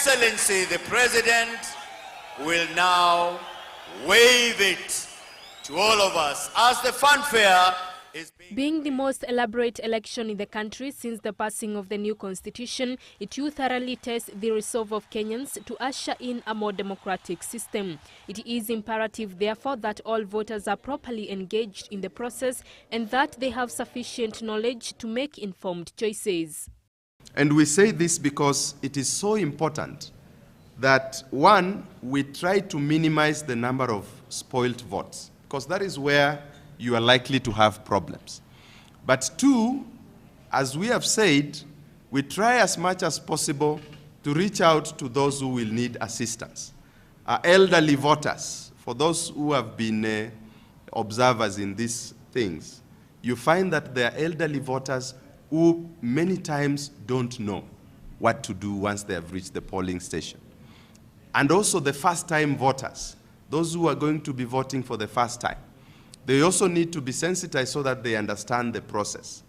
Excellency the President will now wave it to all of us as the fanfare is being the most elaborate election in the country since the passing of the new constitution, it will thoroughly test the resolve of Kenyans to usher in a more democratic system. It is imperative, therefore, that all voters are properly engaged in the process and that they have sufficient knowledge to make informed choices. And we say this because it is so important that, one, we try to minimize the number of spoiled votes, because that is where you are likely to have problems. But two, as we have said, we try as much as possible to reach out to those who will need assistance. Elderly voters, for those who have been observers in these things, you find that there are elderly voters who many times don't know what to do once they have reached the polling station. And also the first-time voters, those who are going to be voting for the first time. They also need to be sensitized so that they understand the process.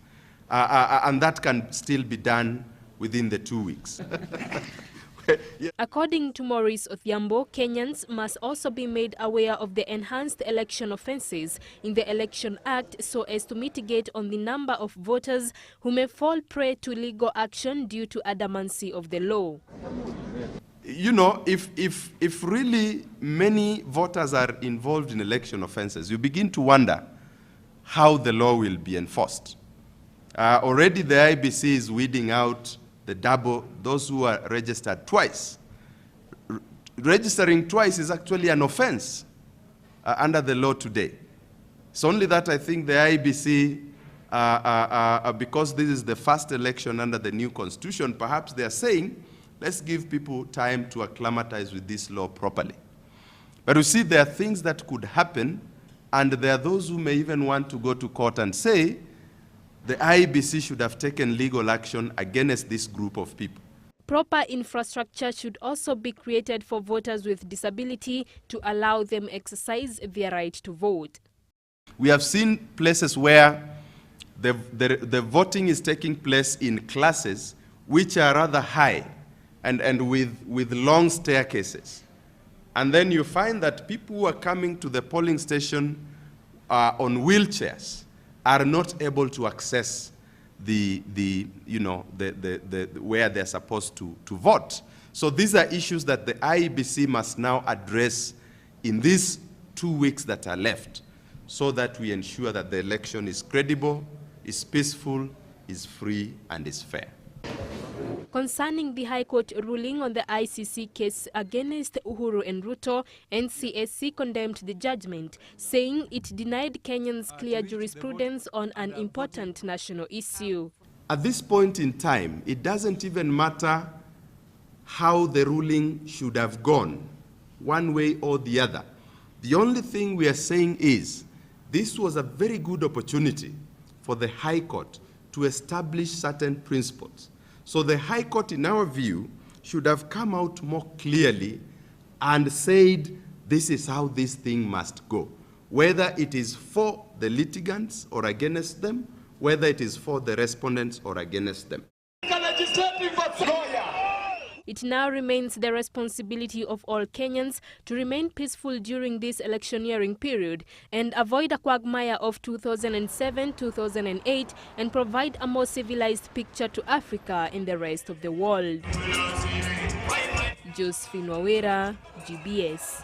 And that can still be done within the 2 weeks. Yeah. According to Maurice Othiambo, Kenyans must also be made aware of the enhanced election offences in the Election Act so as to mitigate on the number of voters who may fall prey to legal action due to adamancy of the law. You know, if really many voters are involved in election offenses, you begin to wonder how the law will be enforced. Already the IBC is weeding out the double, those who are registered twice. Registering twice is actually an offense under the law today. It's only that I think the IBC, because this is the first election under the new constitution, perhaps they are saying, let's give people time to acclimatize with this law properly. But you see, there are things that could happen, and there are those who may even want to go to court and say the IEBC should have taken legal action against this group of people. Proper infrastructure should also be created for voters with disability to allow them exercise their right to vote. We have seen places where the voting is taking place in classes which are rather high, and with long staircases. And then you find that people who are coming to the polling station on wheelchairs are not able to access where they're supposed to vote. So these are issues that the IEBC must now address in these 2 weeks that are left, so that we ensure that the election is credible, is peaceful, is free, and is fair. Concerning the High Court ruling on the ICC case against Uhuru and Ruto, NCSC condemned the judgment, saying it denied Kenyans clear jurisprudence on an important national issue. At this point in time, it doesn't even matter how the ruling should have gone, one way or the other. The only thing we are saying is this was a very good opportunity for the High Court to establish certain principles. So the High Court, in our view, should have come out more clearly and said, this is how this thing must go. Whether it is for the litigants or against them, whether it is for the respondents or against them. It now remains the responsibility of all Kenyans to remain peaceful during this electioneering period and avoid a quagmire of 2007-2008 and provide a more civilized picture to Africa and the rest of the world. Josephine Wawera, GBS.